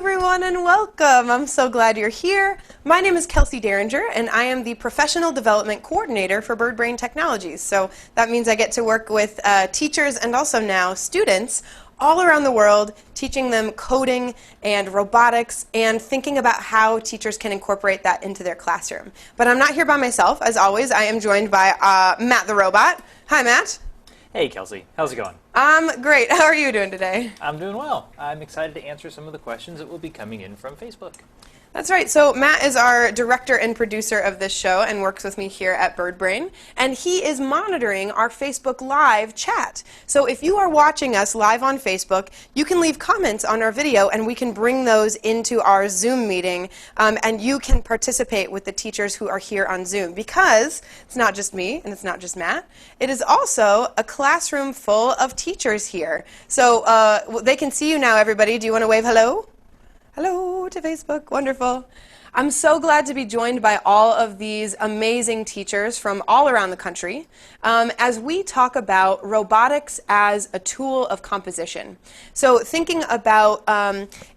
everyone, and welcome. I'm so glad you're here. My name is Kelsey Derringer, and I am the Professional Development Coordinator for Birdbrain Technologies. So that means I get to work with teachers and also now students all around the world, teaching them coding and robotics and thinking about how teachers can incorporate that into their classroom. But I'm not here by myself. As always, I am joined by Matt the robot. Hi, Matt. Hey, Kelsey. How's it going? I'm great. How are you doing today? I'm doing well. I'm excited to answer some of the questions that will be coming in from Facebook. That's right. So Matt is our director and producer of this show and works with me here at Birdbrain. And he is monitoring our Facebook Live chat. So if you are watching us live on Facebook, you can leave comments on our video and we can bring those into our Zoom meeting. And you can participate with the teachers who are here on Zoom. Because it's not just me and it's not just Matt. It is also a classroom full of teachers here. So they can see you now, everybody. Do you want to wave hello? Hello to Facebook. Wonderful. I'm so glad to be joined by all of these amazing teachers from all around the country as we talk about robotics as a tool of composition. So thinking about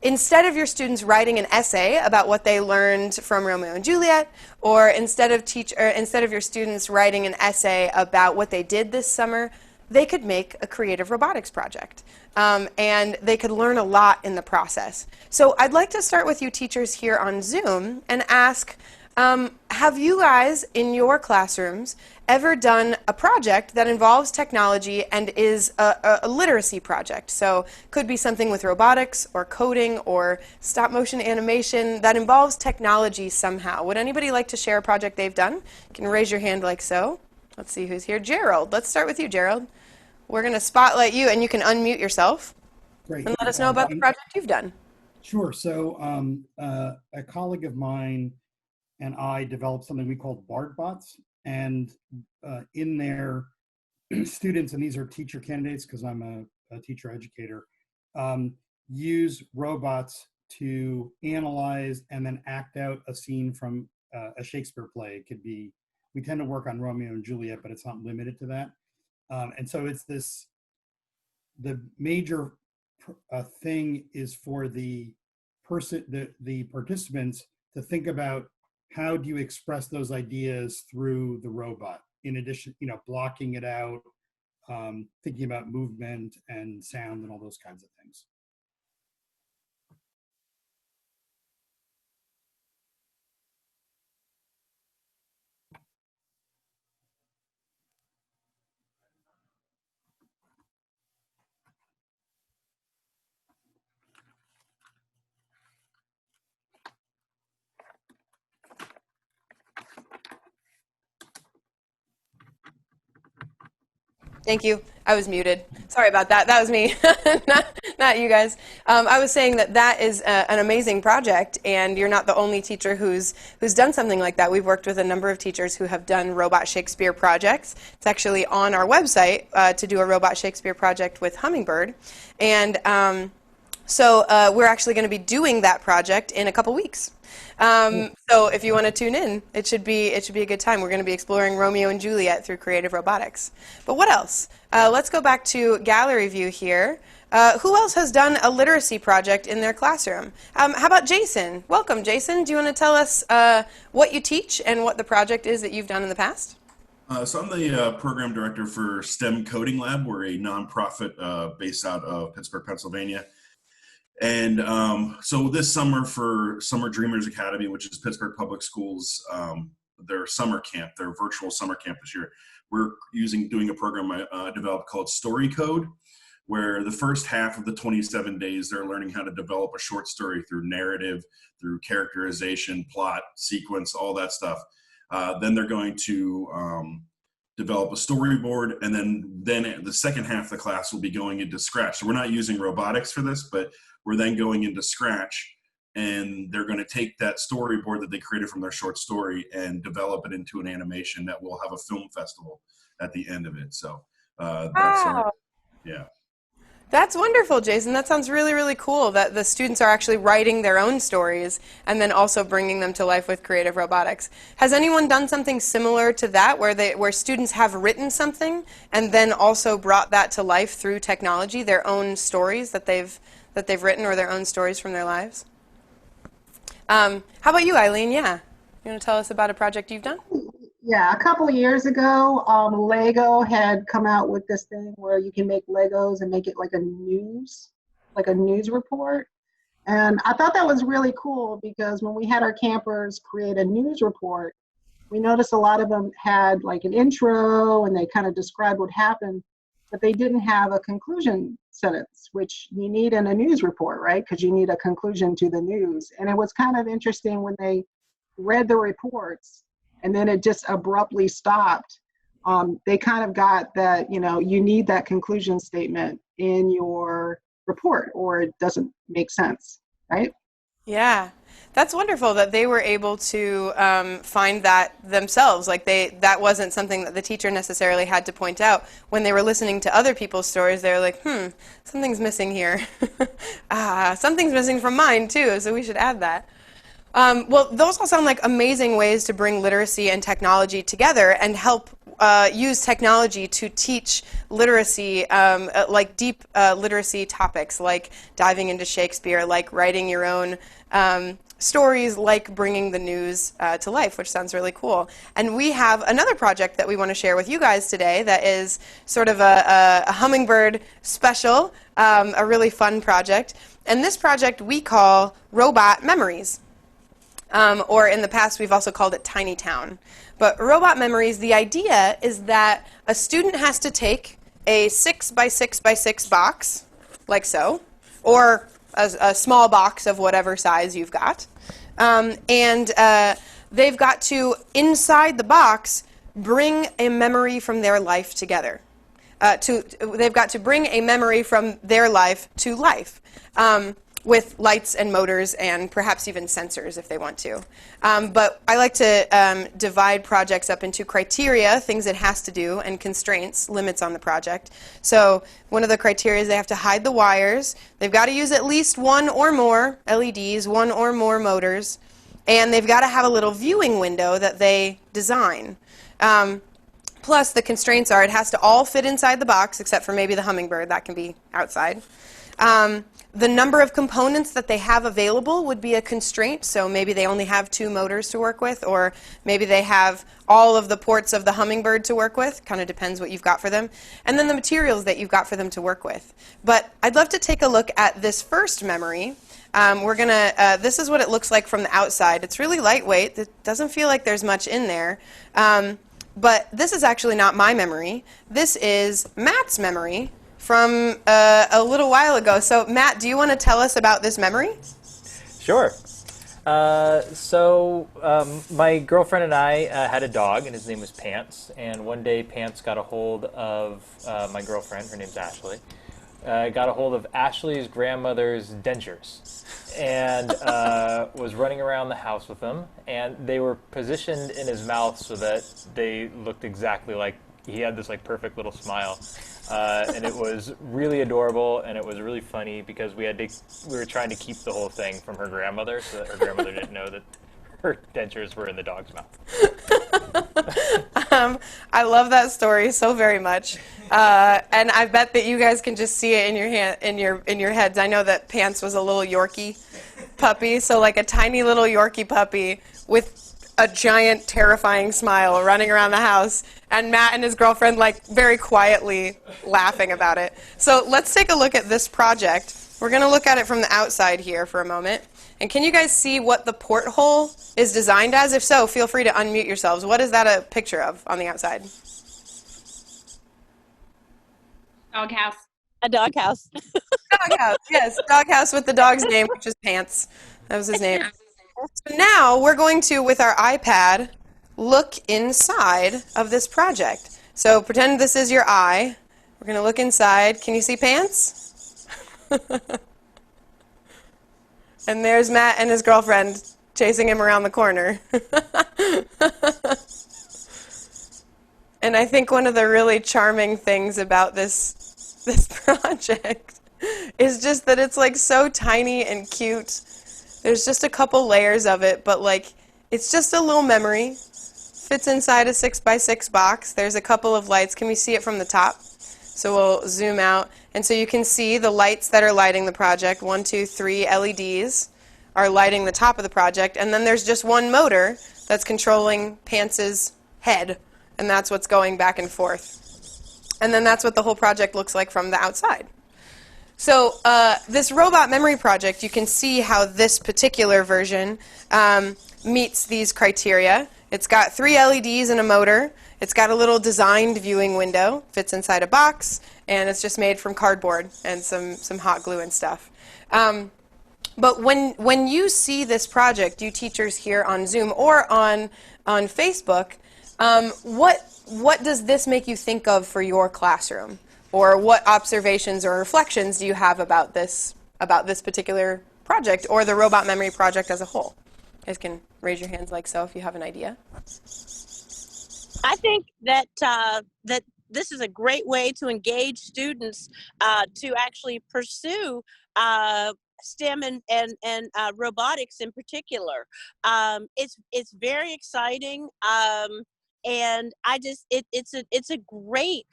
instead of your students writing an essay about what they learned from Romeo and Juliet, or instead of your students writing an essay about what they did this summer, they could make a creative robotics project. And they could learn a lot in the process. So I'd like to start with you teachers here on Zoom and ask, have you guys in your classrooms ever done a project that involves technology and is a literacy project? So could be something with robotics or coding or stop motion animation that involves technology somehow. Would anybody like to share a project they've done? You can raise your hand like so. Let's see who's here. Gerald. Let's start with you, Gerald. We're going to spotlight you, and you can unmute yourself. Great. And let us know about the project you've done. Sure. So a colleague of mine and I developed something we called BardBots. And in their students, and these are teacher candidates because I'm a teacher educator, use robots to analyze and then act out a scene from a Shakespeare play. It could be, we tend to work on Romeo and Juliet, but it's not limited to that. And so it's this, the major thing is for the participants to think about how do you express those ideas through the robot, in addition, blocking it out, thinking about movement and sound and all those kinds of things. Thank you. I was muted. Sorry about that. That was me, not you guys. I was saying that is an amazing project, and you're not the only teacher who's done something like that. We've worked with a number of teachers who have done robot Shakespeare projects. It's actually on our website to do a robot Shakespeare project with Hummingbird, and so we're actually going to be doing that project in a couple weeks. So if you want to tune in, it should be a good time. We're going to be exploring Romeo and Juliet through creative robotics. But what else? Let's go back to gallery view here. Who else has done a literacy project in their classroom? How about Jason? Welcome, Jason. Do you want to tell us what you teach and what the project is that you've done in the past? So I'm the program director for STEM Coding Lab. We're a nonprofit based out of Pittsburgh, Pennsylvania. And so this summer for Summer Dreamers Academy, which is Pittsburgh Public Schools, their summer camp, their virtual summer camp this year, we're doing a program I developed called Story Code, where the first half of the 27 days, they're learning how to develop a short story through narrative, through characterization, plot, sequence, all that stuff. Then they're going to develop a storyboard, and then the second half of the class will be going into Scratch. So we're not using robotics for this, but we're then going into Scratch, and they're going to take that storyboard that they created from their short story and develop it into an animation that will have a film festival at the end of it. So yeah. That's wonderful, Jason. That sounds really, really cool that the students are actually writing their own stories and then also bringing them to life with creative robotics. Has anyone done something similar to that where students have written something and then also brought that to life through technology, their own stories that they've written or their own stories from their lives? How about you, Eileen? Yeah. You want to tell us about a project you've done? Yeah, a couple of years ago, Lego had come out with this thing where you can make Legos and make it like a news report. And I thought that was really cool because when we had our campers create a news report, we noticed a lot of them had like an intro and they kind of described what happened, but they didn't have a conclusion sentence, which you need in a news report, right? Because you need a conclusion to the news. And it was kind of interesting when they read the reports and then it just abruptly stopped. They kind of got that, you need that conclusion statement in your report or it doesn't make sense, right? Yeah, that's wonderful that they were able to find that themselves. Like that wasn't something that the teacher necessarily had to point out. When they were listening to other people's stories, they were like, something's missing here. Something's missing from mine too, so we should add that. Well, those all sound like amazing ways to bring literacy and technology together and help use technology to teach literacy, like deep literacy topics, like diving into Shakespeare, like writing your own stories, like bringing the news to life, which sounds really cool. And we have another project that we want to share with you guys today that is sort of a Hummingbird special, a really fun project. And this project we call Robot Memories. Or in the past, we've also called it Tiny Town. But Robot Memories, the idea is that a student has to take a 6 by 6 by 6 box, like so, or a small box of whatever size you've got. And they've got to, inside the box, bring a memory from their life together. They've got to bring a memory from their life to life. With lights and motors and perhaps even sensors if they want to. But I like to divide projects up into criteria, things it has to do, and constraints, limits on the project. So one of the criteria is they have to hide the wires. They've got to use at least one or more LEDs, one or more motors, and they've got to have a little viewing window that they design. Plus, the constraints are it has to all fit inside the box, except for maybe the Hummingbird. That can be outside. The number of components that they have available would be a constraint, so maybe they only have 2 motors to work with, or maybe they have all of the ports of the Hummingbird to work with. Kind of depends what you've got for them. And then the materials that you've got for them to work with. But I'd love to take a look at this first memory. This is what it looks like from the outside. It's really lightweight. It doesn't feel like there's much in there. But this is actually not my memory. This is Matt's memory from a little while ago. So Matt, do you want to tell us about this memory? Sure. My girlfriend and I had a dog, and his name was Pants. And one day, Pants got a hold of my girlfriend. Her name's Ashley. Got a hold of Ashley's grandmother's dentures, and was running around the house with them. And they were positioned in his mouth so that they looked exactly like he had this like perfect little smile. And it was really adorable, and it was really funny because we were trying to keep the whole thing from her grandmother so that her grandmother didn't know that her dentures were in the dog's mouth. I love that story so very much, and I bet that you guys can just see it in your heads. I know that Pants was a little Yorkie puppy, so like a tiny little Yorkie puppy with a giant, terrifying smile running around the house, and Matt and his girlfriend like very quietly laughing about it. So let's take a look at this project. We're going to look at it from the outside here for a moment. And can you guys see what the porthole is designed as? If so, feel free to unmute yourselves. What is that a picture of on the outside? Doghouse. A doghouse. Doghouse, yes. Doghouse with the dog's name, which is Pants. That was his name. So now we're going to, with our iPad, look inside of this project. So pretend this is your eye. We're going to look inside. Can you see Pants? And there's Matt and his girlfriend chasing him around the corner. And I think one of the really charming things about this project is just that it's like so tiny and cute. There's just a couple layers of it, but like it's just a little memory. Fits inside a 6 by 6 box. There's a couple of lights. Can we see it from the top? So we'll zoom out. And so you can see the lights that are lighting the project. 1, 2, 3 LEDs are lighting the top of the project, and then there's just one motor that's controlling Pants's head, and that's what's going back and forth. And then that's what the whole project looks like from the outside. So this robot memory project, you can see how this particular version meets these criteria. It's got 3 LEDs and a motor. It's got a little designed viewing window, fits inside a box, and it's just made from cardboard and some hot glue and stuff. But when you see this project, you teachers here on Zoom or on Facebook, what does this make you think of for your classroom? Or what observations or reflections do you have about this particular project or the robot memory project as a whole? You guys can raise your hands like so if you have an idea. I think that that this is a great way to engage students to actually pursue STEM and robotics in particular. It's very exciting. And it's a great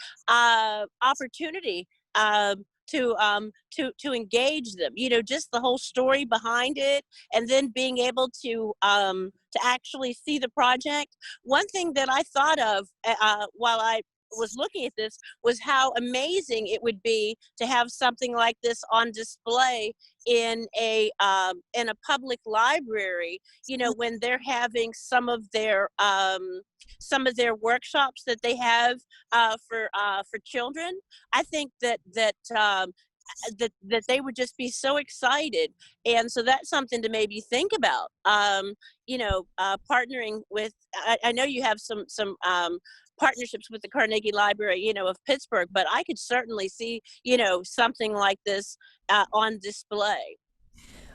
opportunity to engage them. You know, just the whole story behind it, and then being able to actually see the project. One thing that I thought of while I was looking at this was how amazing it would be to have something like this on display in a public library, you know, when they're having some of their workshops that they have for children. I think that they would just be so excited, and so that's something to maybe think about. You know, partnering with. I know you have some partnerships with the Carnegie Library, you know, of Pittsburgh, but I could certainly see, you know, something like this on display.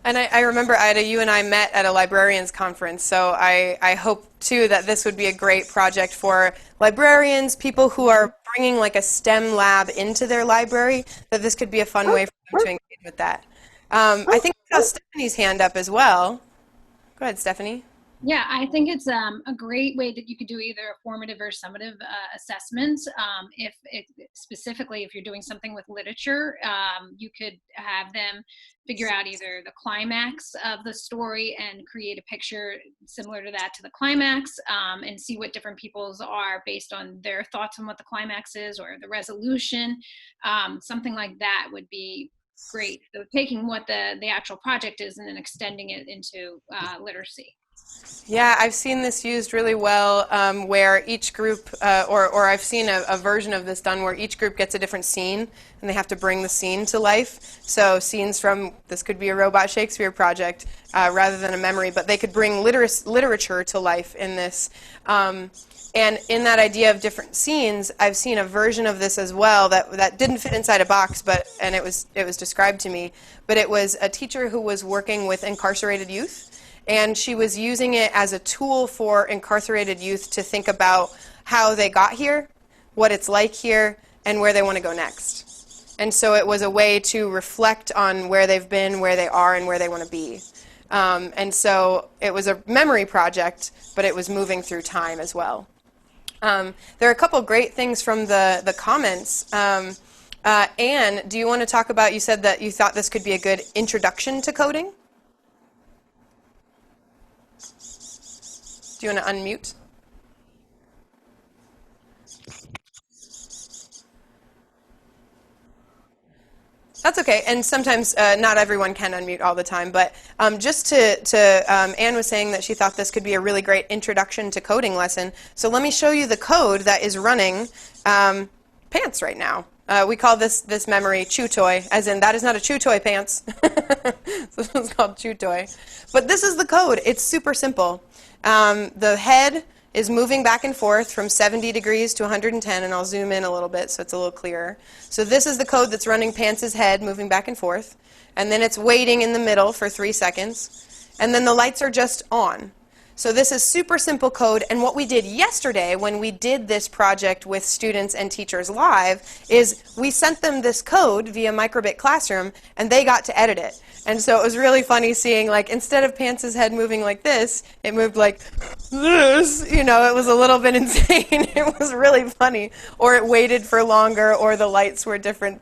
And I remember, Ida, you and I met at a librarians conference, so I hope, too, that this would be a great project for librarians, people who are bringing like a STEM lab into their library, that this could be a fun way for them to engage with that. I think I saw Stephanie's hand up as well. Go ahead, Stephanie. Yeah, I think it's a great way that you could do either a formative or summative assessment. Specifically, if you're doing something with literature, you could have them figure out either the climax of the story and create a picture similar to that to the climax, and see what different people's are based on their thoughts on what the climax is or the resolution. Something like that would be great. So taking what the actual project is and then extending it into literacy. Yeah, I've seen this used really well where each group, or I've seen a version of this done where each group gets a different scene and they have to bring the scene to life. So scenes from, this could be a robot Shakespeare project rather than a memory, but they could bring literature to life in this. And in that idea of different scenes, I've seen a version of this as well that didn't fit inside a box, and it was described to me. But it was a teacher who was working with incarcerated youth. And she was using it as a tool for incarcerated youth to think about how they got here, what it's like here, and where they want to go next. And so it was a way to reflect on where they've been, where they are, and where they want to be. And so it was a memory project, but it was moving through time as well. There are a couple great things from the comments. Anne, do you want to talk about, you said that you thought this could be a good introduction to coding? Do you want to unmute? That's okay, and sometimes not everyone can unmute all the time, but just to Anne was saying that she thought this could be a really great introduction to coding lesson. So let me show you the code that is running Pants right now. We call this memory Chew Toy, as in that is not a Chew Toy Pants. So it's called Chew Toy. But this is the code. It's super simple. The head is moving back and forth from 70 degrees to 110, and I'll zoom in a little bit so it's a little clearer. So this is the code that's running Pants' head moving back and forth, and then it's waiting in the middle for 3 seconds, and then the lights are just on. So this is super simple code, and what we did yesterday when we did this project with students and teachers live is we sent them this code via Microbit Classroom, and they got to edit it. And so it was really funny seeing, like, instead of Pants' head moving like this, it moved like this. You know, it was a little bit insane. It was really funny. Or it waited for longer, or the lights were different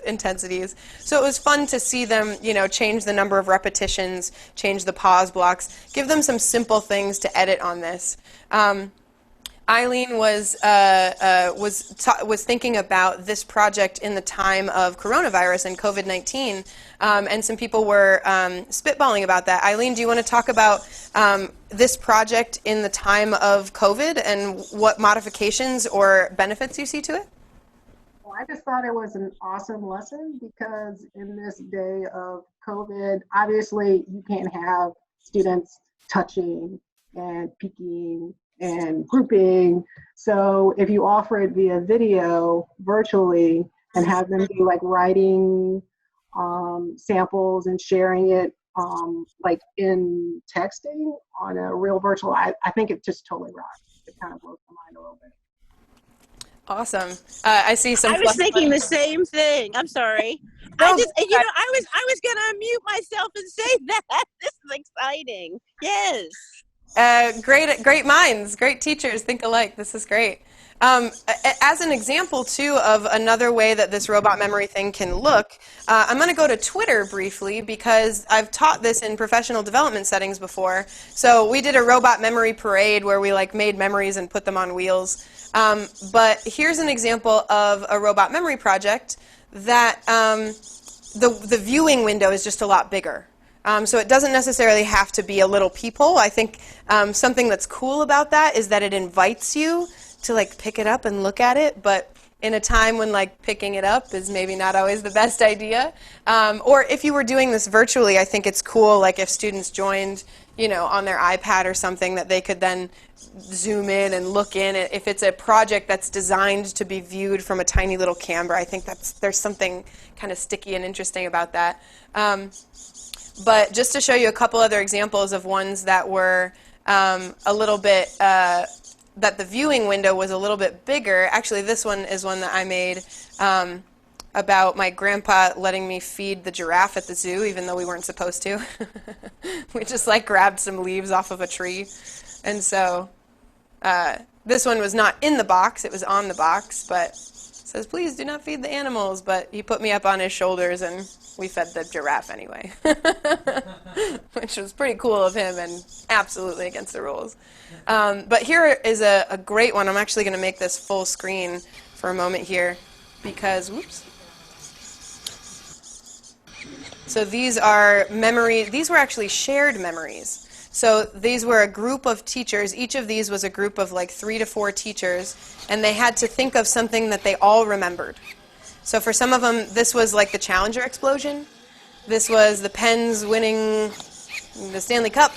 intensities. So it was fun to see them, you know, change the number of repetitions, change the pause blocks, give them some simple things to edit on this. Eileen was thinking about this project in the time of coronavirus and COVID-19, and some people were spitballing about that. Eileen, do you want to talk about this project in the time of COVID and what modifications or benefits you see to it? Well, I just thought it was an awesome lesson because in this day of COVID, obviously you can't have students touching and peeking and grouping. So if you offer it via video virtually and have them do like writing samples and sharing it like in texting on a real virtual, I think it just totally rocks. It kind of blows my mind a little bit. Awesome. I see some. I was thinking the same thing. I'm sorry. No, I was gonna unmute myself and say that. This is exciting. Yes. Great minds, great teachers think alike. This is great. As an example, too, of another way that this robot memory thing can look, I'm going to go to Twitter briefly because I've taught this in professional development settings before. So we did a robot memory parade where we like made memories and put them on wheels. But here's an example of a robot memory project that the viewing window is just a lot bigger. So it doesn't necessarily have to be a little peephole. I think something that's cool about that is that it invites you to like pick it up and look at it, but in a time when like picking it up is maybe not always the best idea. Or if you were doing this virtually, I think it's cool, like if students joined, you know, on their iPad or something, that they could then zoom in and look in. If it's a project that's designed to be viewed from a tiny little camera, I think there's something kind of sticky and interesting about that. But just to show you a couple other examples of ones that were a little bit, that the viewing window was a little bit bigger. Actually, this one is one that I made about my grandpa letting me feed the giraffe at the zoo, even though we weren't supposed to. We just like grabbed some leaves off of a tree. And so this one was not in the box, it was on the box, but it says, please do not feed the animals. But he put me up on his shoulders and we fed the giraffe anyway, which was pretty cool of him and absolutely against the rules. But here is a great one. I'm actually going to make this full screen for a moment here because, whoops. So these are memories. These were actually shared memories. So these were a group of teachers. Each of these was a group of like 3 to 4 teachers, and they had to think of something that they all remembered. So for some of them, this was like the Challenger explosion. This was the Pens winning the Stanley Cup.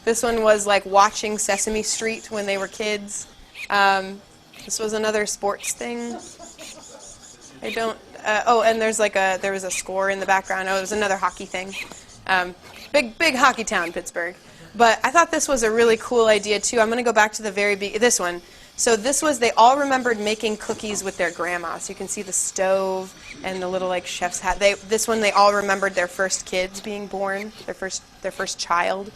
This one was like watching Sesame Street when they were kids. This was another sports thing. I don't. Oh, and there was a score in the background. Oh, it was another hockey thing. Big hockey town, Pittsburgh. But I thought this was a really cool idea too. I'm going to go back to the this one. So this was, they all remembered making cookies with their grandma. So you can see the stove and the little like chef's hat. This one, they all remembered their first kids being born, their first child.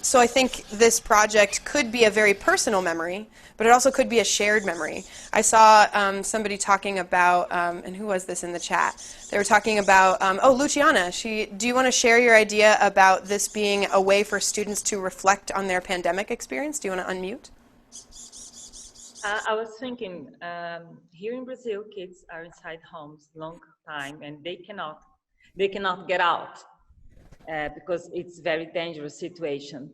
So I think this project could be a very personal memory, but it also could be a shared memory. I saw somebody talking about, and who was this in the chat? They were talking about, Luciana, do you want to share your idea about this being a way for students to reflect on their pandemic experience? Do you want to unmute? I was thinking, here in Brazil, kids are inside homes long time, and they cannot get out because it's very dangerous situation.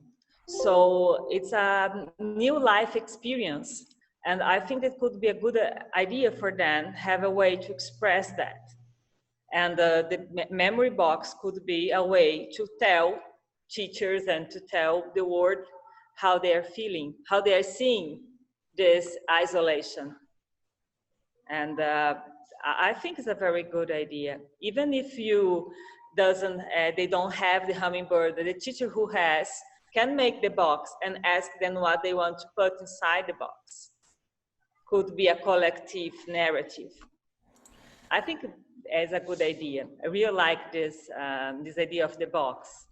So it's a new life experience, and I think it could be a good idea for them have a way to express that. And the memory box could be a way to tell teachers and to tell the world how they are feeling, how they are seeing this isolation. And I think it's a very good idea. Even if you doesn't, they don't have the hummingbird, the teacher who has can make the box and ask them what they want to put inside the box. Could be a collective narrative. I think it's a good idea. I really like this this idea of the box.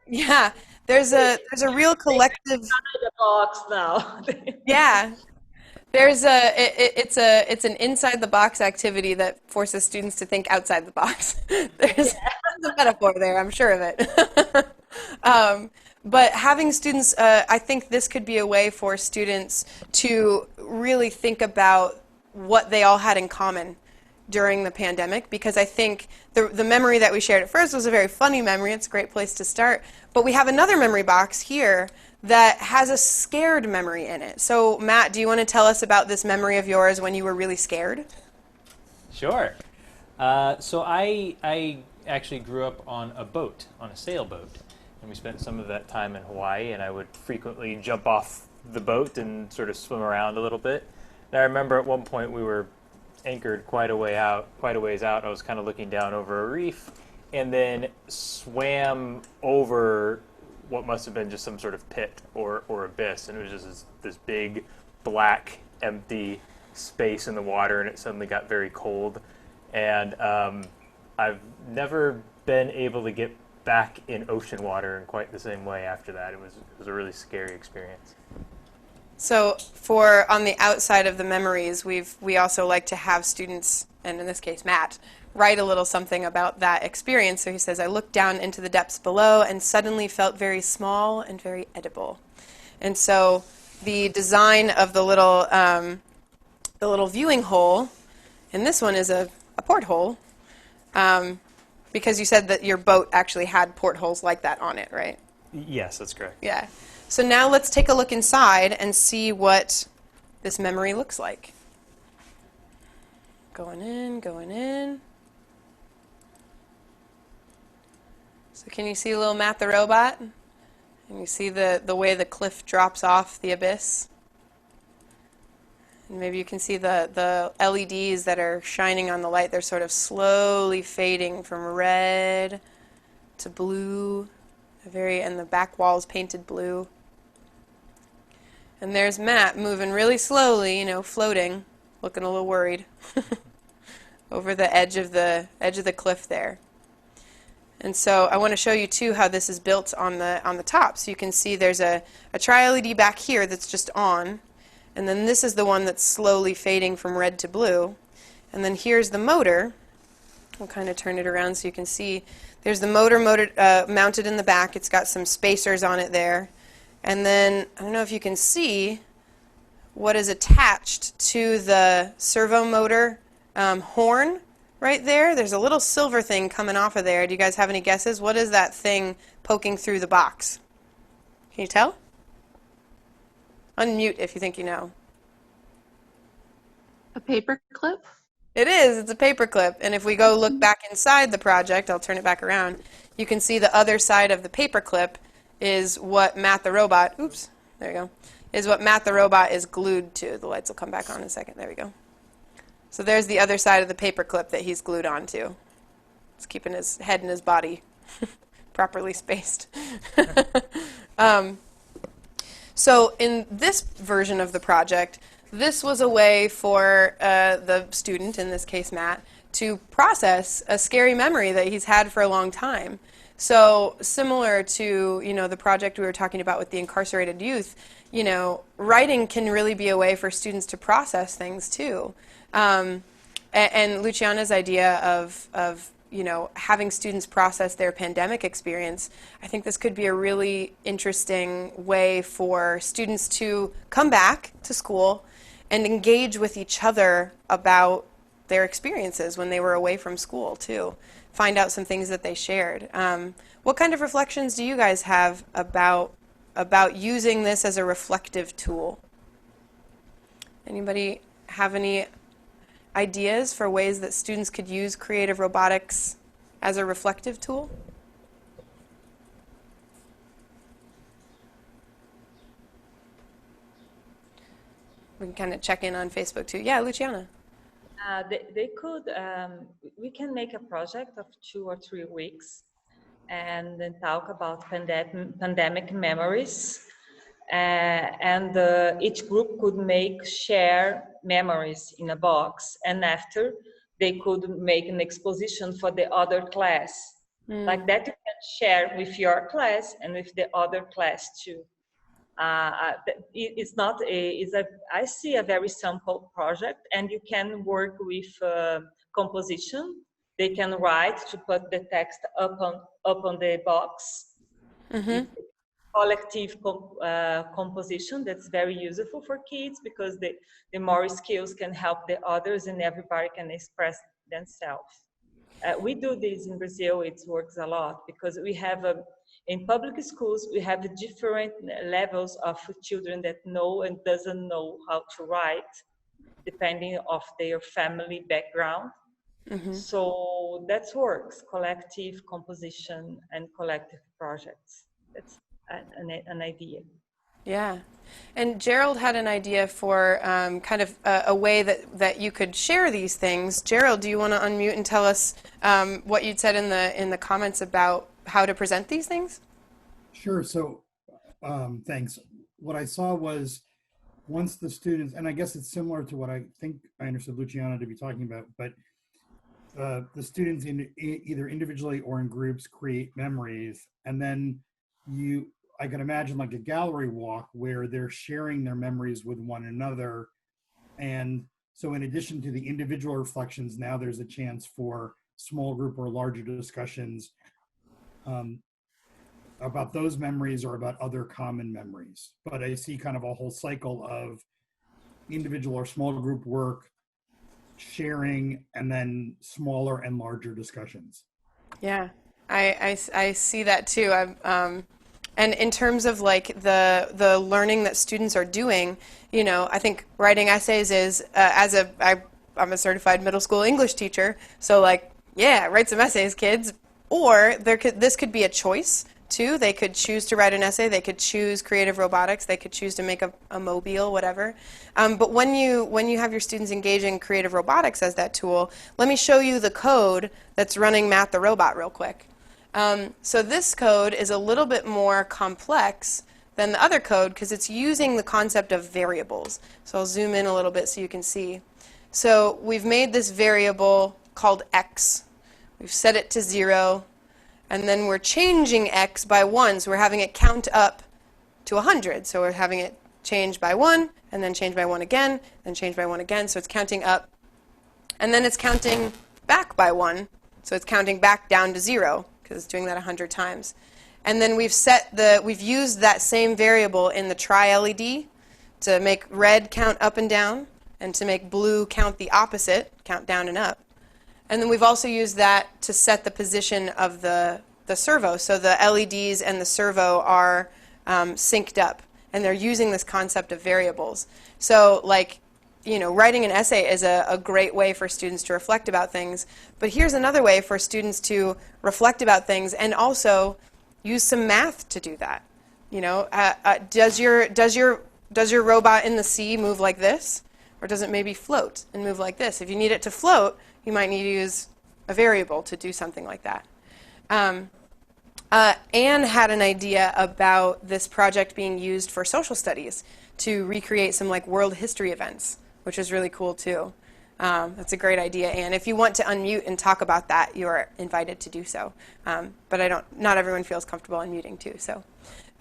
Yeah, there's a real collective. The box now. Yeah, it's an inside the box activity that forces students to think outside the box. There's a metaphor there, I'm sure of it. But having students, I think this could be a way for students to really think about what they all had in common during the pandemic, because I think the memory that we shared at first was a very funny memory. It's a great place to start. But we have another memory box here that has a scared memory in it. So Matt, do you want to tell us about this memory of yours when you were really scared? Sure. So I actually grew up on a boat, on a sailboat. And we spent some of that time in Hawaii, and I would frequently jump off the boat and sort of swim around a little bit. And I remember at one point we were anchored quite a ways out. I was kind of looking down over a reef and then swam over what must have been just some sort of pit or abyss, and it was just this big black empty space in the water, and it suddenly got very cold, and I've never been able to get back in ocean water in quite the same way after that. It was a really scary experience. So on the outside of the memories, we also like to have students, and in this case Matt, write a little something about that experience. So he says, I looked down into the depths below and suddenly felt very small and very edible. And so the design of the little viewing hole, and this one is a porthole, because you said that your boat actually had portholes like that on it, right? Yes, that's correct. Yeah. So now let's take a look inside and see what this memory looks like. Going in, going in. So can you see little Matt the robot? And you see the way the cliff drops off the abyss? And maybe you can see the LEDs that are shining on the light. They're sort of slowly fading from red to blue. And the back wall is painted blue. And there's Matt moving really slowly, floating, looking a little worried over the edge of the cliff there. And so I want to show you too how this is built on the top. So you can see there's a tri-LED back here that's just on, and then this is the one that's slowly fading from red to blue. And then here's the motor. We'll kind of turn it around so you can see. There's the motor mounted in the back. It's got some spacers on it there. And then, I don't know if you can see what is attached to the servo motor horn right there. There's a little silver thing coming off of there. Do you guys have any guesses? What is that thing poking through the box? Can you tell? Unmute if you think you know. A paper clip? It is. It's a paper clip. And if we go look back inside the project, I'll turn it back around, you can see the other side of the paper clip is what Matt the robot, there you go, is what Matt the robot is glued to. The lights will come back on in a second. There we go. So there's the other side of the paper clip that he's glued onto. It's keeping his head and his body properly spaced. So in this version of the project, this was a way for the student, in this case Matt, to process a scary memory that he's had for a long time. So similar to, the project we were talking about with the incarcerated youth, writing can really be a way for students to process things too. And Luciana's idea of having students process their pandemic experience, I think this could be a really interesting way for students to come back to school and engage with each other about their experiences when they were away from school too. Find out some things that they shared. What kind of reflections do you guys have about using this as a reflective tool? Anybody have any ideas for ways that students could use creative robotics as a reflective tool? We can kind of check in on Facebook too. Yeah, Luciana. They could, we can make a project of 2 or 3 weeks and then talk about pandemic memories. And each group could share memories in a box, and after they could make an exposition for the other class. Like that you can share with your class and with the other class too. It's not I see a very simple project, and you can work with composition. They can write to put the text up on the box. It's collective composition that's very useful for kids, because the more skills can help the others and everybody can express themselves. We do this in Brazil. It works a lot because we have in public schools, we have different levels of children that know and doesn't know how to write, depending of their family background. So that works, collective composition and collective projects. That's an idea. Yeah. And Gerald had an idea for kind of a way that you could share these things. Gerald, do you want to unmute and tell us what you'd said in the comments about how to present these things? Sure. So thanks. What I saw was once the students, and I guess it's similar to what I think I understood Luciana to be talking about, but the students either individually or in groups create memories, and then I can imagine like a gallery walk where they're sharing their memories with one another. And so in addition to the individual reflections, now there's a chance for small group or larger discussions about those memories or about other common memories. But I see kind of a whole cycle of individual or small group work, sharing, and then smaller and larger discussions. Yeah, I see that too. And in terms of like the learning that students are doing, you know, I think writing essays is I'm a certified middle school English teacher, so like, yeah, write some essays, kids. Or this could be a choice too. They could choose to write an essay. They could choose creative robotics. They could choose to make a mobile, whatever. But when you have your students engaging creative robotics as that tool, let me show you the code that's running Matt the robot real quick. So this code is a little bit more complex than the other code because it's using the concept of variables. So I'll zoom in a little bit so you can see. So we've made this variable called x. We've set it to 0. And then we're changing x by 1. So we're having it count up to 100. So we're having it change by 1, and then change by 1 again, and change by 1 again. So it's counting up. And then it's counting back by 1. So it's counting back down to 0, because it's doing that 100 times. And then we've used that same variable in the try LED to make red count up and down, and to make blue count the opposite, count down and up. And then we've also used that to set the position of the servo. So the LEDs and the servo are synced up, and they're using this concept of variables. So like, you know, writing an essay is a great way for students to reflect about things. But here's another way for students to reflect about things and also use some math to do that. You know, does your robot in the sea move like this, or does it maybe float and move like this? If you need it to float, you might need to use a variable to do something like that. Anne had an idea about this project being used for social studies to recreate some like world history events, which is really cool too. That's a great idea, Anne. If you want to unmute and talk about that, you are invited to do so. But not everyone feels comfortable unmuting too. So,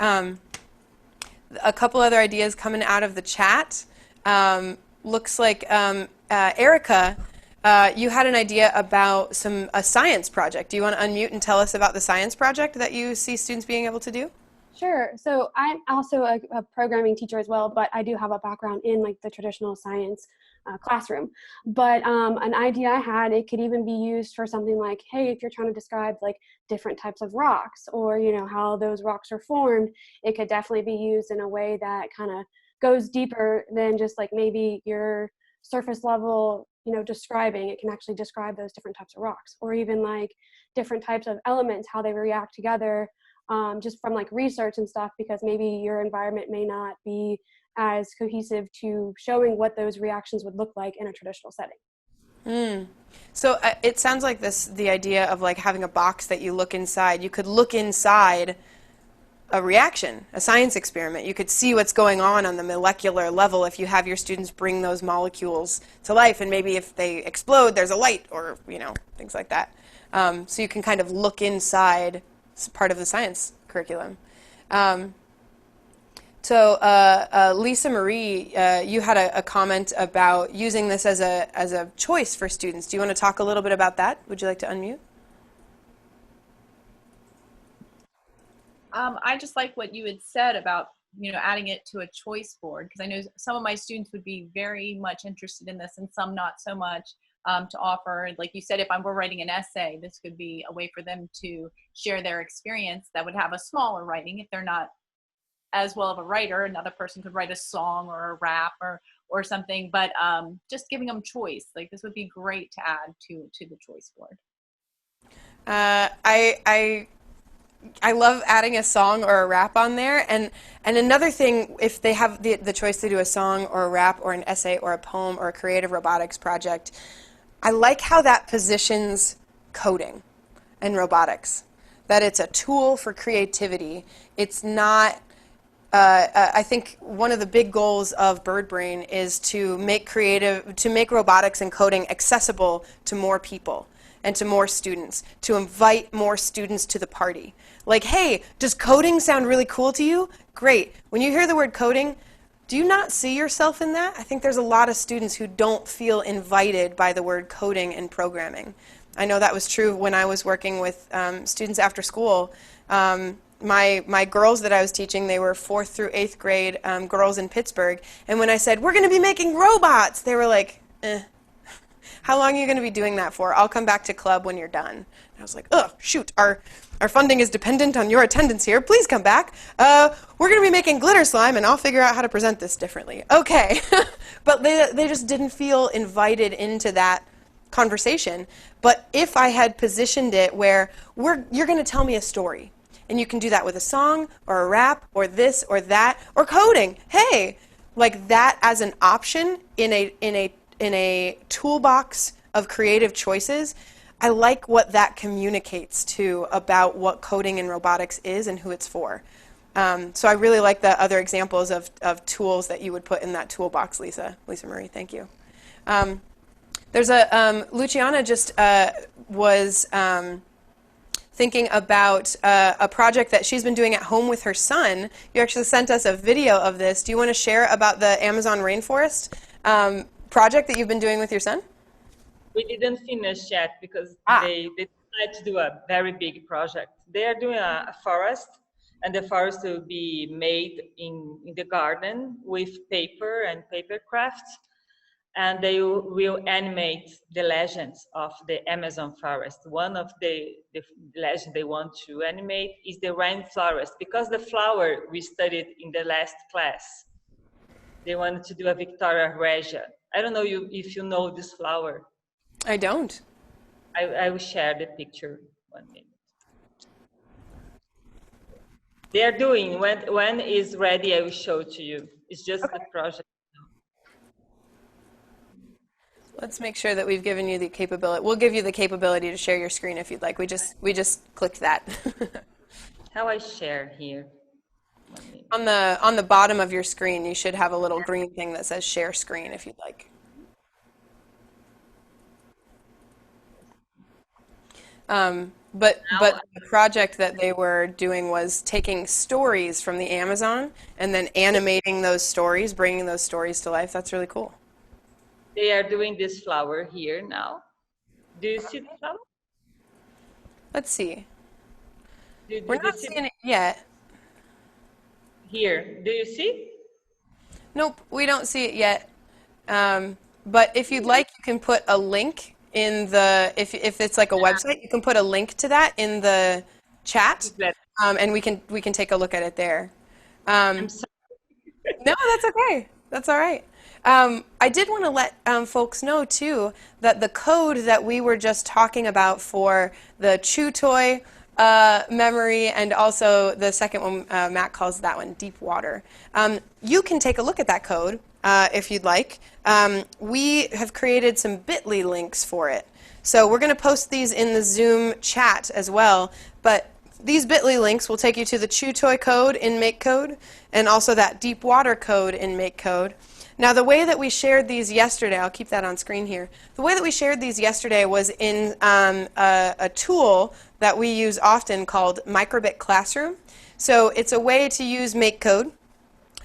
a couple other ideas coming out of the chat. Looks like Erica, you had an idea about a science project. Do you want to unmute and tell us about the science project that you see students being able to do? Sure. So I'm also a programming teacher as well, but I do have a background in like the traditional science classroom. But an idea I had, it could even be used for something like, hey, if you're trying to describe like different types of rocks, or you know how those rocks are formed, it could definitely be used in a way that kind of goes deeper than just like maybe your surface level, you know, describing. It can actually describe those different types of rocks, or even like different types of elements, how they react together. Just from like research and stuff, because maybe your environment may not be as cohesive to showing what those reactions would look like in a traditional setting. So it sounds like the idea of like having a box that you look inside. You could look inside a reaction, a science experiment. You could see what's going on the molecular level if you have your students bring those molecules to life, and maybe if they explode, there's a light, or things like that. So you can kind of look inside part of the science curriculum. Lisa Marie, you had a comment about using this as a choice for students. Do you want to talk a little bit about that? Would you like to unmute? I just like what you had said about adding it to a choice board, because I know some of my students would be very much interested in this and some not so much, to offer. Like you said, if I were writing an essay, this could be a way for them to share their experience that would have a smaller writing. If they're not as well of a writer, another person could write a song or a rap or something, but just giving them choice. Like this would be great to add to the choice board. I love adding a song or a rap on there. And another thing, if they have the choice to do a song or a rap or an essay or a poem or a creative robotics project, I like how that positions coding and robotics, that it's a tool for creativity. It's not, I think one of the big goals of Birdbrain is to make robotics and coding accessible to more people and to more students, to invite more students to the party. Like, hey, does coding sound really cool to you? Great. When you hear the word coding, do you not see yourself in that? I think there's a lot of students who don't feel invited by the word coding and programming. I know that was true when I was working with students after school. My girls that I was teaching, they were 4th through 8th grade girls in Pittsburgh, and when I said, we're going to be making robots, they were like, how long are you going to be doing that for? I'll come back to club when you're done. And I was like, oh, shoot, our funding is dependent on your attendance here. Please come back. We're going to be making glitter slime, and I'll figure out how to present this differently. Okay. But they just didn't feel invited into that conversation. But if I had positioned it where you're going to tell me a story, and you can do that with a song or a rap or this or that or coding, hey, like that as an option in a toolbox of creative choices, I like what that communicates to about what coding and robotics is and who it's for. So I really like the other examples of tools that you would put in that toolbox, Lisa Marie. Thank you. There's Luciana just was thinking about a project that she's been doing at home with her son. You actually sent us a video of this. Do you want to share about the Amazon Rainforest project that you've been doing with your son? We didn't finish yet because they decided to do a very big project. They are doing a forest, and the forest will be made in the garden with paper and paper crafts, and they will animate the legends of the Amazon forest. One of the legends they want to animate is the rainforest, because the flower we studied in the last class. They wanted to do a Victoria Regia. I don't know if you know this flower. I don't. I will share the picture 1 minute. They are doing, when it's ready, I will show it to you. It's just the project. Let's make sure that we've given you the capability. We'll give you the capability to share your screen if you'd like. We just clicked that. How I share here? On the bottom of your screen, you should have a little green thing that says share screen if you'd like. But the project that they were doing was taking stories from the Amazon and then animating those stories, bringing those stories to life. That's really cool. They are doing this flower here now. Do you see the flower? Let's see. We're not seeing it yet. Here, do you see? Nope, we don't see it yet. But if you'd like, you can put a link in the, if it's like a website, you can put a link to that in the chat, and we can take a look at it there. I'm sorry. No, that's okay. That's all right. I did want to let folks know, too, that the code that we were just talking about for the Chew Toy memory and also the second one, Matt calls that one Deep Water, you can take a look at that code if you'd like. We have created some bit.ly links for it. So we're going to post these in the Zoom chat as well, but these bit.ly links will take you to the Chew Toy code in MakeCode and also that Deep Water code in MakeCode. Now the way that we shared these yesterday, I'll keep that on screen here. The way that we shared these yesterday was in a tool that we use often called Microbit Classroom. So it's a way to use MakeCode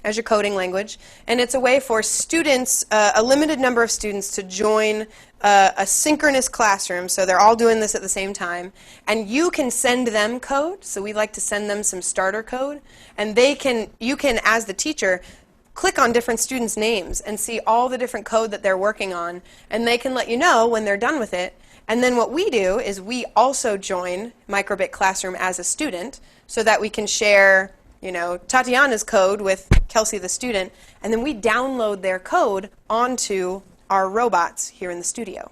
as your coding language, and it's a way for students, a limited number of students, to join a synchronous classroom, so they're all doing this at the same time, and you can send them code. So we like to send them some starter code, and you can, as the teacher, click on different students' names and see all the different code that they're working on, and they can let you know when they're done with it. And then what we do is we also join Microbit Classroom as a student so that we can share, you know, Tatiana's code with Kelsey the student, and then we download their code onto our robots here in the studio.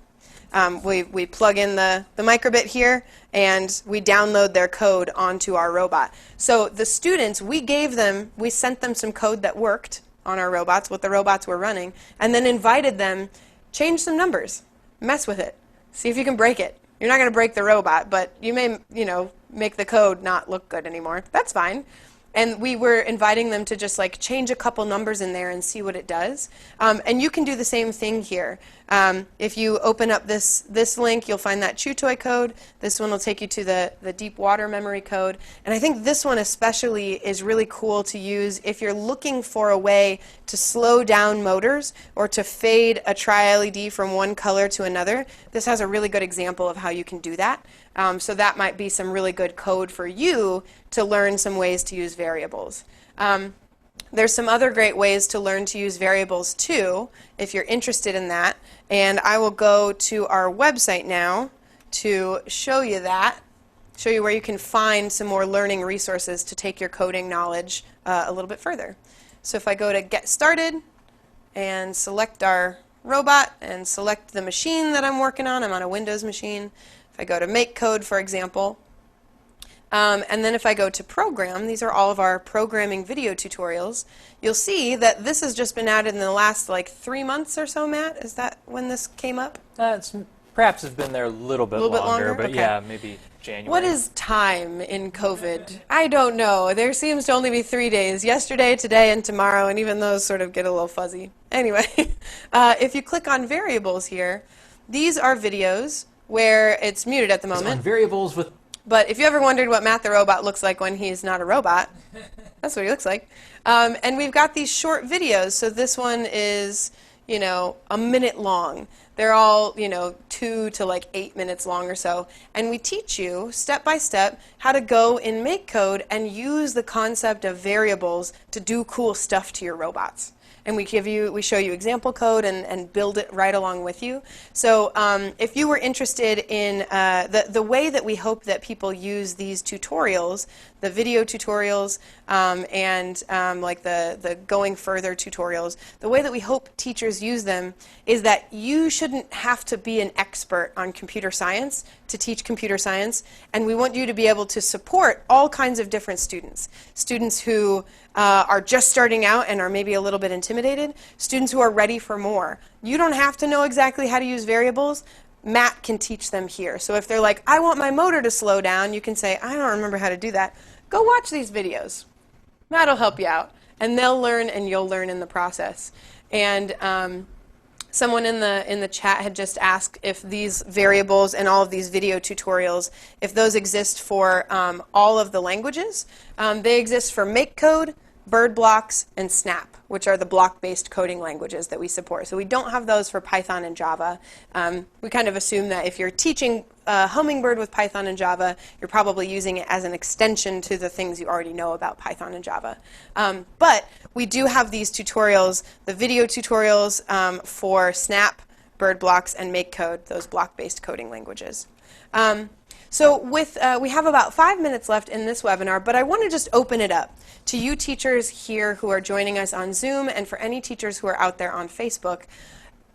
We plug in the microbit here, and we download their code onto our robot. So the students, we sent them some code that worked on our robots, what the robots were running, and then invited them, change some numbers, mess with it, see if you can break it. You're not going to break the robot, but you may, you know, make the code not look good anymore. That's fine. And we were inviting them to just like change a couple numbers in there and see what it does. And you can do the same thing here. If you open up this link, you'll find that Chew Toy code. This one will take you to the Deep Water memory code. And I think this one especially is really cool to use if you're looking for a way to slow down motors or to fade a tri-LED from one color to another. This has a really good example of how you can do that. So that might be some really good code for you to learn some ways to use variables. There's some other great ways to learn to use variables too, if you're interested in that. And I will go to our website now to show you that, show you where you can find some more learning resources to take your coding knowledge a little bit further. So if I go to Get Started and select our robot and select the machine that I'm working on, I'm on a Windows machine. If I go to Make Code, for example, and then if I go to Program, these are all of our programming video tutorials, you'll see that this has just been added in the last like 3 months or so, Matt? Is that when this came up? Perhaps it's been there a little bit longer, but okay. Yeah, maybe January. What is time in COVID? I don't know. There seems to only be 3 days, yesterday, today, and tomorrow, and even those sort of get a little fuzzy. Anyway, if you click on variables here, these are videos where it's muted at the moment. It's on variables with. But if you ever wondered what Matt the robot looks like when he's not a robot, that's what he looks like. And we've got these short videos. So this one is, you know, a minute long. They're all, you know, 2 to like 8 minutes long or so. And we teach you step by step how to go in MakeCode and use the concept of variables to do cool stuff to your robots. And we show you example code and build it right along with you. So if you were interested in the way that we hope that people use these tutorials, the video tutorials and like the going further tutorials, the way that we hope teachers use them is that you shouldn't have to be an expert on computer science to teach computer science, and we want you to be able to support all kinds of different students. Students who are just starting out and are maybe a little bit intimidated, students who are ready for more. You don't have to know exactly how to use variables. Matt can teach them here. So if they're like, I want my motor to slow down, you can say, I don't remember how to do that. Go watch these videos. Matt will help you out. And they'll learn and you'll learn in the process. And someone in the chat had just asked if these variables and all of these video tutorials, if those exist for all of the languages. They exist for MakeCode, BirdBlocks, and Snap, which are the block-based coding languages that we support. So we don't have those for Python and Java. We kind of assume that if you're teaching Hummingbird with Python and Java, you're probably using it as an extension to the things you already know about Python and Java. But we do have these tutorials, the video tutorials for Snap, BirdBlocks, and MakeCode, those block-based coding languages. So we have about 5 minutes left in this webinar, but I want to just open it up to you teachers here who are joining us on Zoom and for any teachers who are out there on Facebook.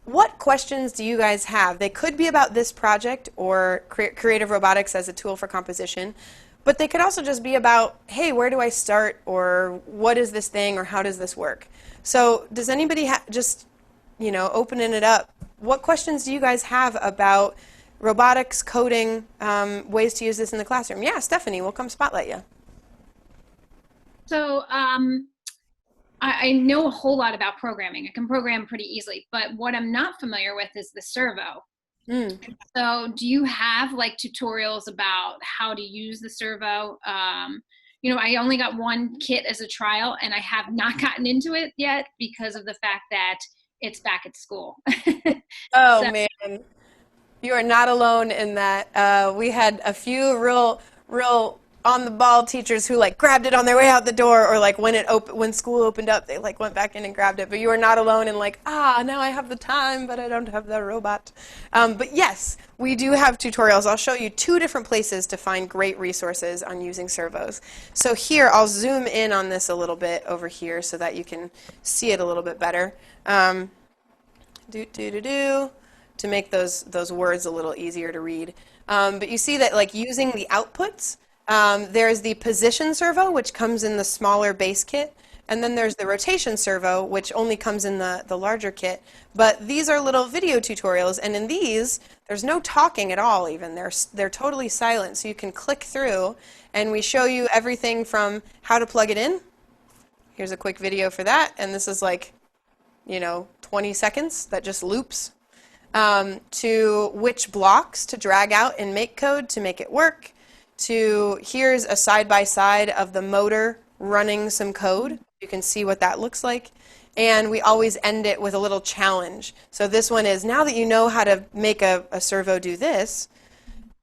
What questions do you guys have? They could be about this project or creative robotics as a tool for composition. But they could also just be about, hey, where do I start, or what is this thing, or how does this work? So does anybody just, opening it up, what questions do you guys have about robotics, coding, ways to use this in the classroom? Yeah, Stephanie, we'll come spotlight you. So I know a whole lot about programming. I can program pretty easily, but what I'm not familiar with is the servo. So do you have like tutorials about how to use the servo? I only got one kit as a trial, and I have not gotten into it yet because of the fact that it's back at school. Oh, man. You are not alone in that. We had a few real on-the-ball teachers who grabbed it on their way out the door, or when school opened up, they went back in and grabbed it. But you are not alone in now I have the time, but I don't have the robot. But yes, we do have tutorials. I'll show you 2 different places to find great resources on using servos. So here, I'll zoom in on this a little bit over here so that you can see it a little bit better. To make those words a little easier to read. But you see that using the outputs, there's the position servo, which comes in the smaller base kit, and then there's the rotation servo, which only comes in the larger kit. But these are little video tutorials, and in these, there's no talking at all even. They're totally silent, so you can click through, and we show you everything from how to plug it in. Here's a quick video for that, and this is 20 seconds that just loops. To which blocks to drag out in MakeCode to make it work, to here's a side-by-side of the motor running some code. You can see what that looks like. And we always end it with a little challenge. So this one is, now that you know how to make a servo do this,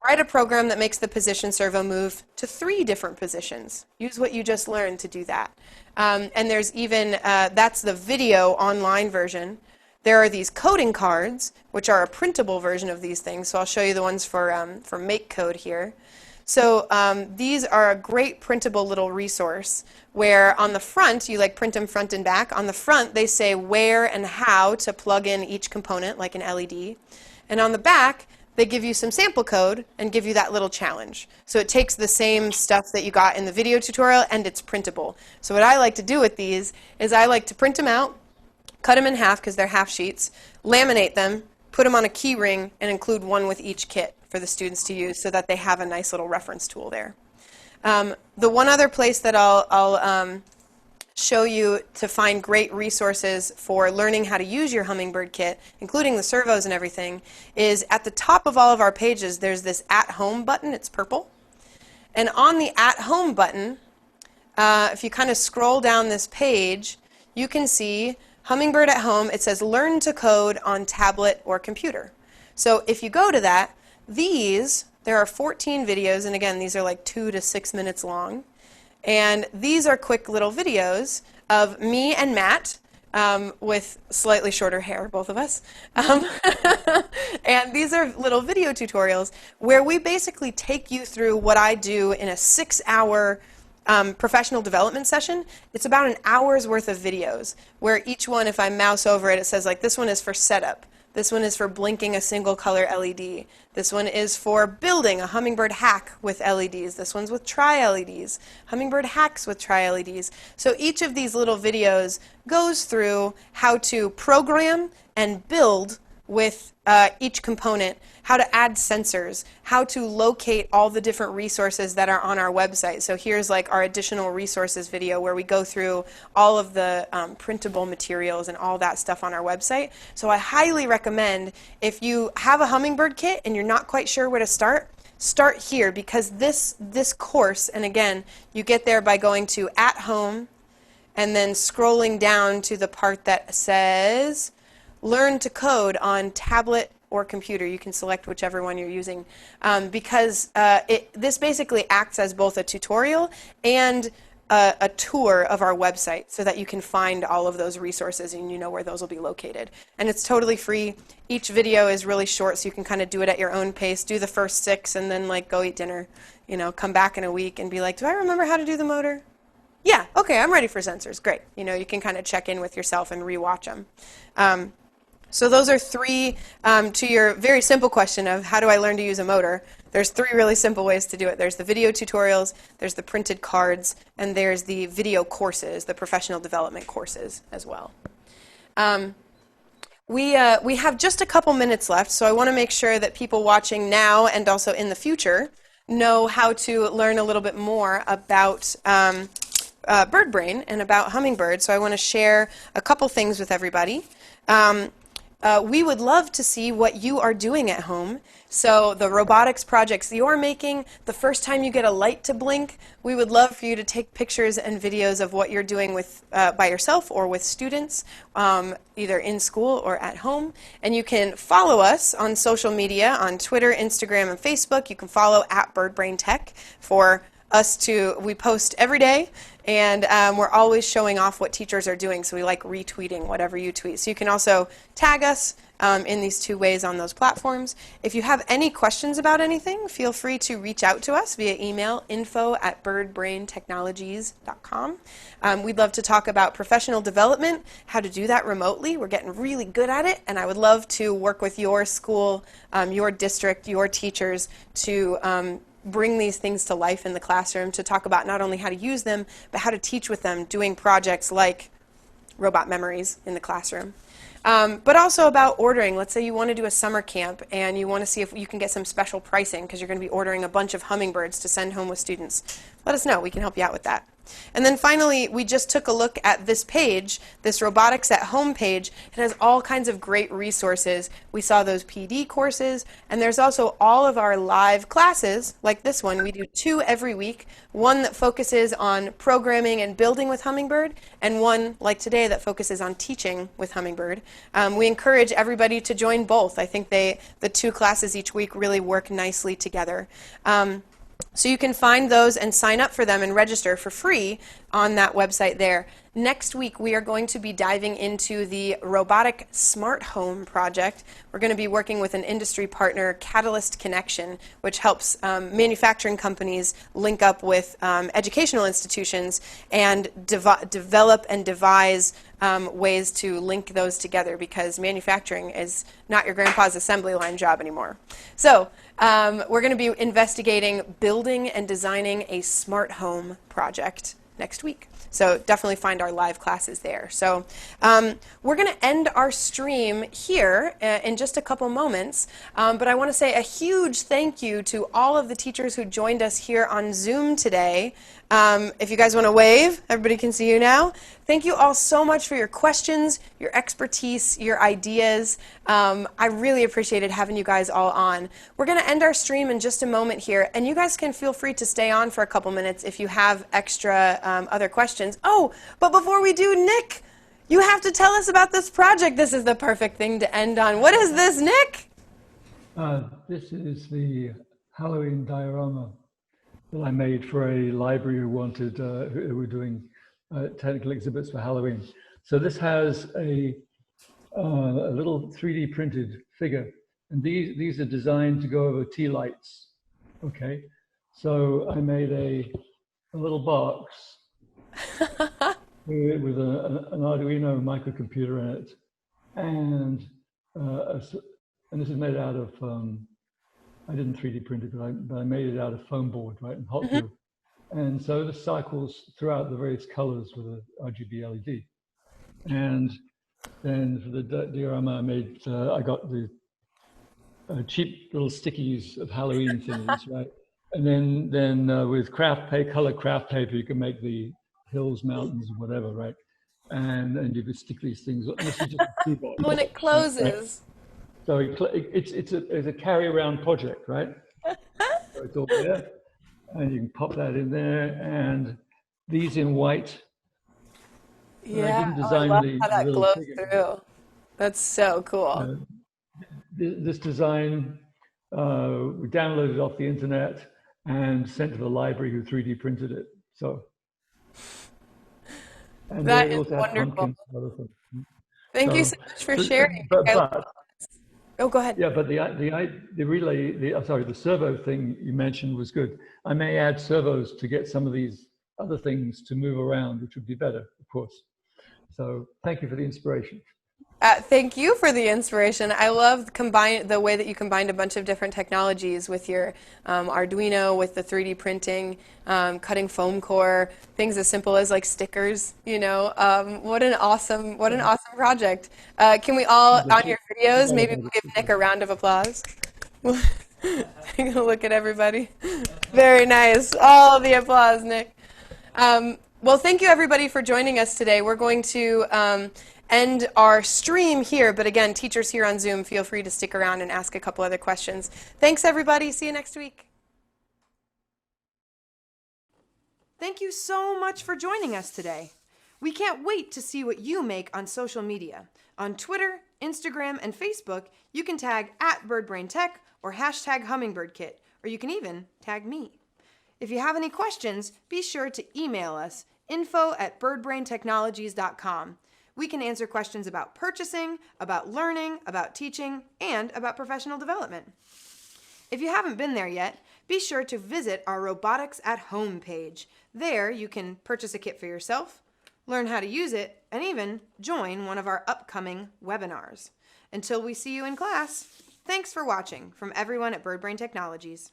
write a program that makes the position servo move to 3 different positions. Use what you just learned to do that. And there's even, that's the video online version. There are these coding cards, which are a printable version of these things. So I'll show you the ones for MakeCode here. So these are a great printable little resource where on the front, you print them front and back. On the front, they say where and how to plug in each component, like an LED. And on the back, they give you some sample code and give you that little challenge. So it takes the same stuff that you got in the video tutorial, and it's printable. So what I like to do with these is I like to print them out, cut them in half because they're half sheets, laminate them, put them on a key ring, and include one with each kit for the students to use so that they have a nice little reference tool there. The one other place that I'll show you to find great resources for learning how to use your Hummingbird Kit, including the servos and everything, is at the top of all of our pages, there's this At Home button. It's purple. And on the At Home button, if you kind of scroll down this page, you can see Hummingbird at Home. It says Learn to Code on Tablet or Computer. So if you go to that, there are 14 videos, and again, these are 2 to 6 minutes long. And these are quick little videos of me and Matt with slightly shorter hair, both of us. And these are little video tutorials where we basically take you through what I do in a 6-hour professional development session. It's about an hour's worth of videos where each one, if I mouse over it, it says this one is for setup. This one is for blinking a single color LED. This one is for building a Hummingbird hack with LEDs. This one's with tri-LEDs. Hummingbird hacks with tri-LEDs. So each of these little videos goes through how to program and build with each component, how to add sensors, how to locate all the different resources that are on our website. So here's our additional resources video where we go through all of the printable materials and all that stuff on our website. So I highly recommend, if you have a Hummingbird Kit and you're not quite sure where to start here, because this course, and again, you get there by going to At Home and then scrolling down to the part that says Learn to Code on Tablet or Computer. You can select whichever one you're using, because this basically acts as both a tutorial and a tour of our website so that you can find all of those resources and you know where those will be located. And it's totally free. Each video is really short, so you can kind of do it at your own pace. Do the first 6 and then go eat dinner. Come back in a week and be do I remember how to do the motor? Yeah, okay, I'm ready for sensors. Great. You can kind of check in with yourself and rewatch them. So those are three, to your very simple question of how do I learn to use a motor, there's three really simple ways to do it. There's the video tutorials, there's the printed cards, and there's the video courses, the professional development courses as well. We have just a couple minutes left, so I want to make sure that people watching now and also in the future know how to learn a little bit more about Birdbrain and about Hummingbird. So I want to share a couple things with everybody. We would love to see what you are doing at home. So the robotics projects you're making, the first time you get a light to blink, we would love for you to take pictures and videos of what you're doing with by yourself or with students, either in school or at home. And you can follow us on social media, on Twitter, Instagram, and Facebook. You can follow @BirdbrainTech for us to, we post every day, and we're always showing off what teachers are doing, so we like retweeting whatever you tweet. So you can also tag us in these two ways on those platforms. If you have any questions about anything, feel free to reach out to us via email, info@birdbraintechnologies.com. We'd love to talk about professional development, how to do that remotely. We're getting really good at it, and I would love to work with your school, your district, your teachers to bring these things to life in the classroom, to talk about not only how to use them, but how to teach with them, doing projects like robot memories in the classroom. But also about ordering. Let's say you want to do a summer camp and you want to see if you can get some special pricing because you're going to be ordering a bunch of hummingbirds to send home with students. Let us know. We can help you out with that. And then finally, we just took a look at this page, this Robotics at Home page. It has all kinds of great resources. We saw those PD courses, and there's also all of our live classes, like this one. We do 2 every week, one that focuses on programming and building with Hummingbird, and one, like today, that focuses on teaching with Hummingbird. We encourage everybody to join both. I think the 2 classes each week really work nicely together. So you can find those and sign up for them and register for free on that website there. Next week, we are going to be diving into the robotic smart home project. We're going to be working with an industry partner, Catalyst Connection, which helps manufacturing companies link up with educational institutions and develop and devise ways to link those together, because manufacturing is not your grandpa's assembly line job anymore. So we're going to be investigating building and designing a smart home project next week. So definitely find our live classes there. So we're going to end our stream here in just a couple moments. But I want to say a huge thank you to all of the teachers who joined us here on Zoom today. If you guys want to wave, everybody can see you now. Thank you all so much for your questions, your expertise, your ideas. I really appreciated having you guys all on. We're going to end our stream in just a moment here, and you guys can feel free to stay on for a couple minutes if you have extra other questions. Oh, but before we do, Nick, you have to tell us about this project. This is the perfect thing to end on. What is this, Nick? This is the Halloween diorama that I made for a library who wanted, who were doing technical exhibits for Halloween. So this has a little 3D printed figure, and these are designed to go over tea lights. Okay, so I made a little box with an Arduino microcomputer in it, and this is made out of I didn't 3D print it, but I made it out of foam board, right, and hot glue. And so this cycles throughout the various colors with a RGB LED. And then for the diorama I made, I got the cheap little stickies of Halloween things, right? And then with color craft paper, you can make the hills, mountains, whatever, right? And you could stick these things. And this is just a keyboard. When it closes. Right? So it's a carry around project, right? So it's all there, and you can pop that in there. And these in white. Yeah, I didn't design I love the how that little glows figure. through. That's so cool. This design we downloaded off the internet and sent to the library who 3D printed it. So. And that is wonderful. Thank you so much for sharing. Oh, go ahead. Yeah, but the servo thing you mentioned was good. I may add servos to get some of these other things to move around, which would be better, of course. So thank you for the inspiration. Thank you for the inspiration. I love the way that you combined a bunch of different technologies with your Arduino, with the 3D printing, cutting foam core, things as simple as like stickers. What an awesome project. Can we all on your videos? Maybe we'll give Nick a round of applause. Take a look at everybody. Very nice. All the applause, Nick. Well, thank you everybody for joining us today. We're going to end our stream here, but again, teachers here on Zoom, feel free to stick around and ask a couple other questions. Thanks everybody. See you next week. Thank you so much for joining us today. We can't wait to see what you make on social media. On Twitter, Instagram, and Facebook, you can tag @BirdbrainTech or #Hummingbird Kit, or you can even tag me. If you have any questions, be sure to email us, info@birdbraintechnologies.com. We can answer questions about purchasing, about learning, about teaching, and about professional development. If you haven't been there yet, be sure to visit our Robotics at Home page. There you can purchase a kit for yourself, learn how to use it, and even join one of our upcoming webinars. Until we see you in class, thanks for watching from everyone at Birdbrain Technologies.